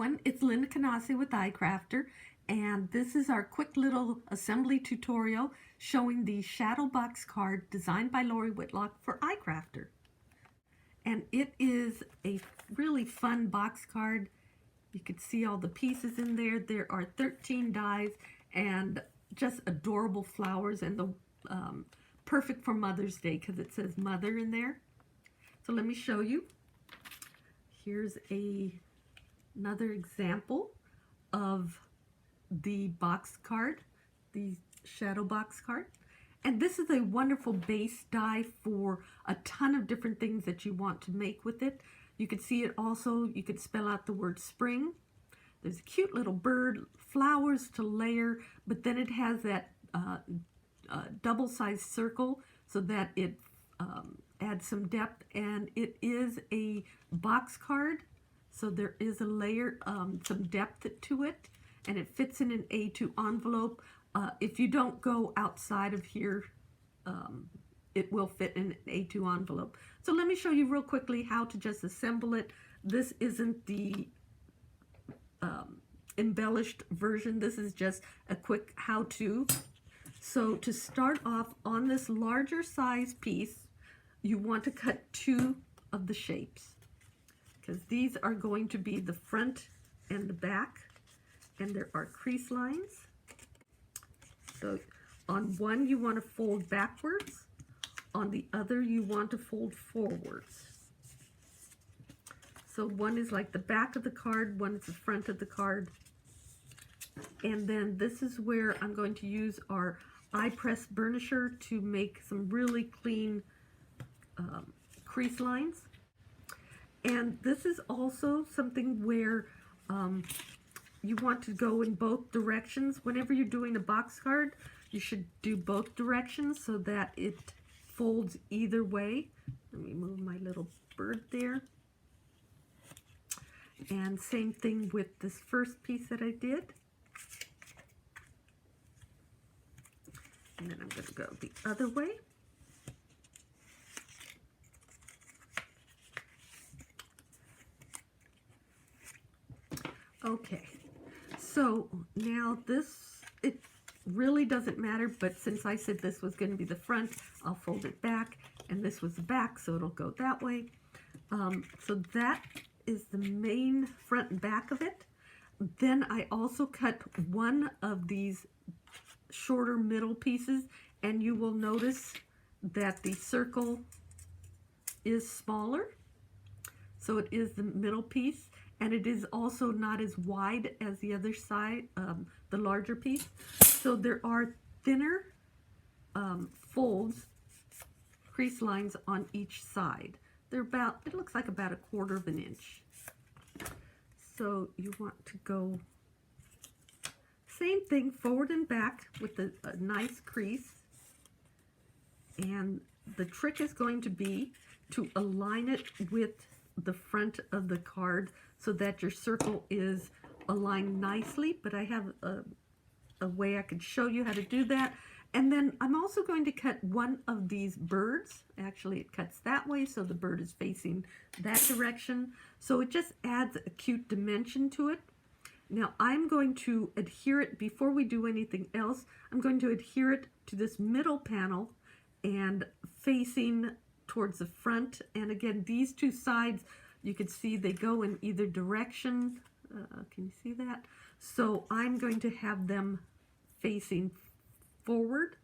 everyone, it's Linda Canasi with icrafter, and this is our quick little assembly tutorial showing the shadow box card designed by Lori Whitlock for icrafter. And it is a really fun box card. You can see all the pieces in there. There are 13 dies and just adorable flowers, and the perfect for Mother's Day because it says mother in there. So let me show you. Here's another example of the box card, the shadow box card. And this is a wonderful base die for a ton of different things that you want to make with it. You can see it also, you can spell out the word spring. There's a cute little bird, flowers to layer, but then it has that double-sized circle so that it adds some depth, and it is a box card, so there is a layer, some depth to it, and it fits in an A2 envelope. If you don't go outside of here, it will fit in an A2 envelope. So let me show you real quickly how to just assemble it. This isn't the embellished version. This is just a quick how-to. So to start off, on this larger size piece, you want to cut two of the shapes, because these are going to be the front and the back, and there are crease lines. So on one you want to fold backwards, on the other you want to fold forwards. So one is like the back of the card, one is the front of the card. And then this is where I'm going to use our iPress burnisher to make some really clean crease lines. And this is also something where you want to go in both directions. Whenever you're doing a box card, you should do both directions so that it folds either way. Let me move my little bird there. And same thing with this first piece that I did. And then I'm going to go the other way. Okay, so now this, it really doesn't matter, but since I said this was going to be the front, I'll fold it back, and this was the back, so it'll go that way. So that is the main front and back of it. Then I also cut one of these shorter middle pieces, and you will notice that the circle is smaller. So it is the middle piece, and it is also not as wide as the other side, the larger piece. So there are thinner folds, crease lines on each side. They're about, it looks like about 1/4 of an inch. So you want to go same thing, forward and back with a nice crease. And the trick is going to be to align it with the front of the card so that your circle is aligned nicely. But I have a way I could show you how to do that. And then I'm also going to cut one of these birds. Actually, it cuts that way, so the bird is facing that direction. So it just adds a cute dimension to it. Now I'm going to adhere it, before we do anything else, I'm going to adhere it to this middle panel and facing towards the front. And again, these two sides, you can see they go in either direction. Can you see that? So I'm going to have them facing forward,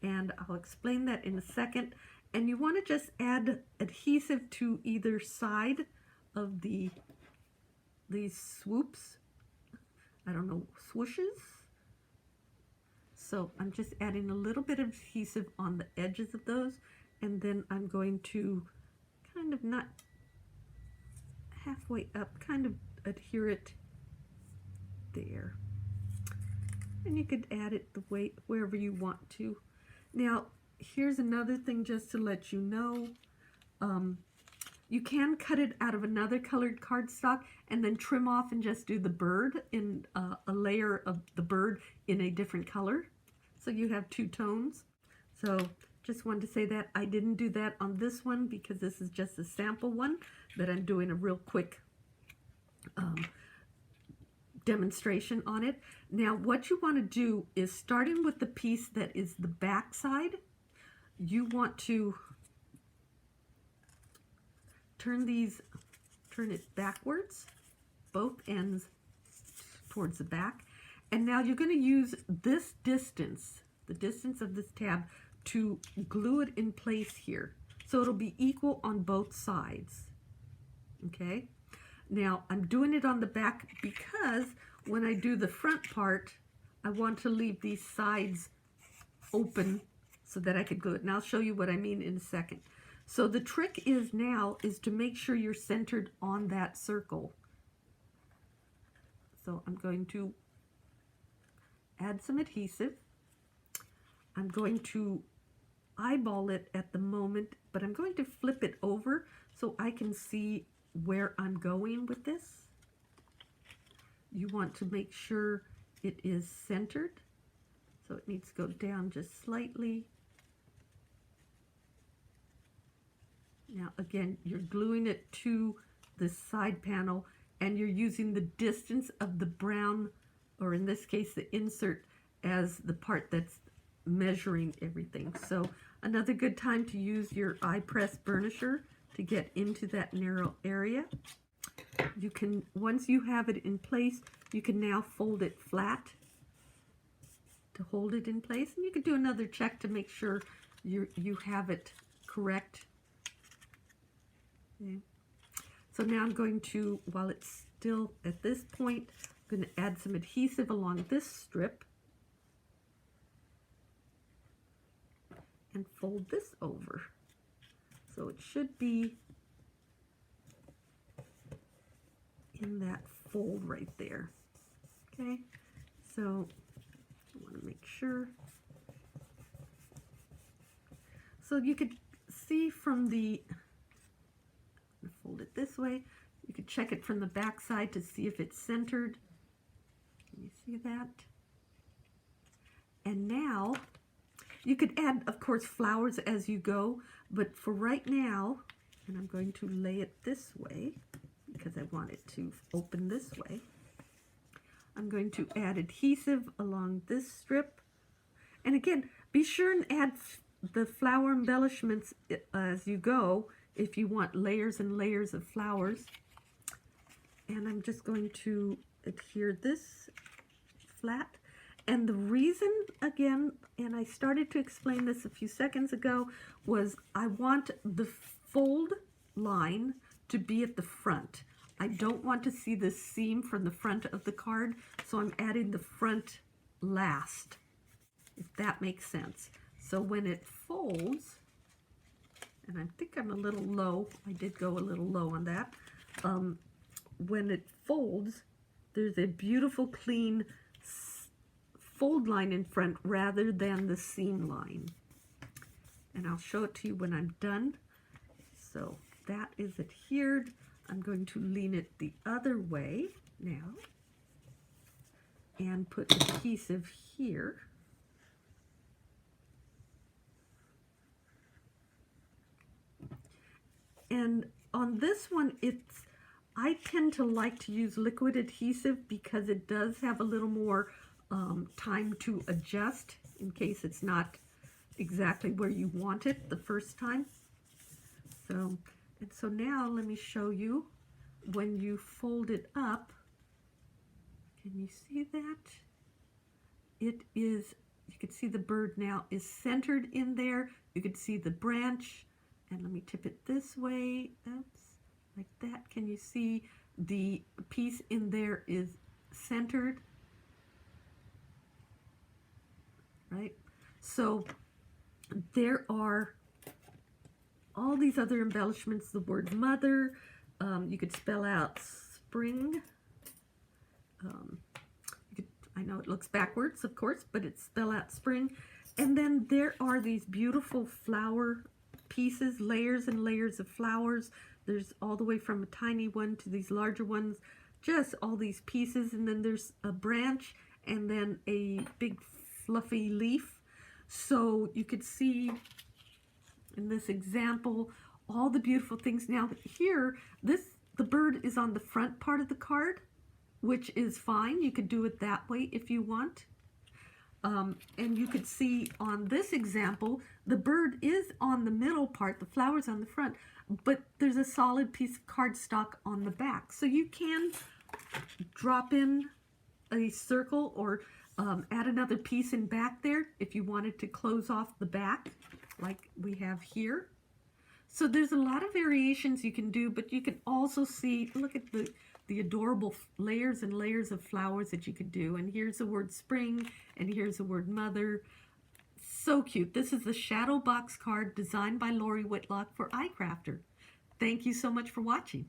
and I'll explain that in a second. And you want to just add adhesive to either side of these swoops. I don't know, swooshes. So I'm just adding a little bit of adhesive on the edges of those, and then I'm going to kind of, not halfway up, kind of adhere it there. And you could add it the way, wherever you want to. Now, here's another thing just to let you know. You can cut it out of another colored cardstock and then trim off and just do the bird in a layer of the bird in a different color. So you have two tones. So just wanted to say that. I didn't do that on this one because this is just a sample one, but I'm doing a real quick demonstration on it. Now what you want to do is, starting with the piece that is the back side, you want to turn it backwards, both ends towards the back. And now you're going to use this distance, the distance of this tab, to glue it in place here. So it'll be equal on both sides. Okay? Now I'm doing it on the back because when I do the front part, I want to leave these sides open so that I could glue it. And I'll show you what I mean in a second. So the trick is to make sure you're centered on that circle. So I'm going to add some adhesive. I'm going to eyeball it at the moment, but I'm going to flip it over so I can see where I'm going with this. You want to make sure it is centered, so it needs to go down just slightly. Now again, you're gluing it to the side panel, and you're using the distance of the brown, or in this case the insert, as the part that's measuring everything. So another good time to use your iPress burnisher to get into that narrow area. You can, once you have it in place, you can now fold it flat to hold it in place, and you could do another check to make sure you have it correct. Okay. So now I'm going to, while it's still at this point, I'm going to add some adhesive along this strip and fold this over. So it should be in that fold right there. Okay, so I want to make sure. So you could see from the, fold it this way, you could check it from the back side to see if it's centered. Can you see that? And now you could add, of course, flowers as you go, but for right now, and I'm going to lay it this way because I want it to open this way, I'm going to add adhesive along this strip. And again, be sure and add the flower embellishments as you go if you want layers and layers of flowers. And I'm just going to adhere this flat. And the reason, again, and I started to explain this a few seconds ago, was I want the fold line to be at the front. I don't want to see the seam from the front of the card, so I'm adding the front last, if that makes sense. So when it folds, and I think I'm a little low, I did go a little low on that, when it folds, there's a beautiful clean fold line in front rather than the seam line. And I'll show it to you when I'm done. So that is adhered. I'm going to lean it the other way now and put adhesive here. And on this one, I tend to like to use liquid adhesive because it does have a little more time to adjust in case it's not exactly where you want it the first time. So now let me show you when you fold it up. Can you see that? It is, you can see the bird now is centered in there. You can see the branch, and let me tip it this way. Oops, like that. Can you see the piece in there is centered? Right? So there are all these other embellishments, the word mother, you could spell out spring. I know it looks backwards, of course, but it's spell out spring. And then there are these beautiful flower pieces, layers and layers of flowers. There's all the way from a tiny one to these larger ones, just all these pieces. And then there's a branch and then a big fluffy leaf. So you could see in this example all the beautiful things. Now here, this the bird is on the front part of the card, which is fine. You could do it that way if you want. And you could see on this example, the bird is on the middle part, the flower's on the front, but there's a solid piece of cardstock on the back. So you can drop in a circle or add another piece in back there if you wanted to close off the back like we have here. So there's a lot of variations you can do, but you can also see, look at the adorable layers and layers of flowers that you could do. And here's the word spring, and here's the word mother. So cute. This is the Shadow Box card designed by Lori Whitlock for iCrafter. Thank you so much for watching.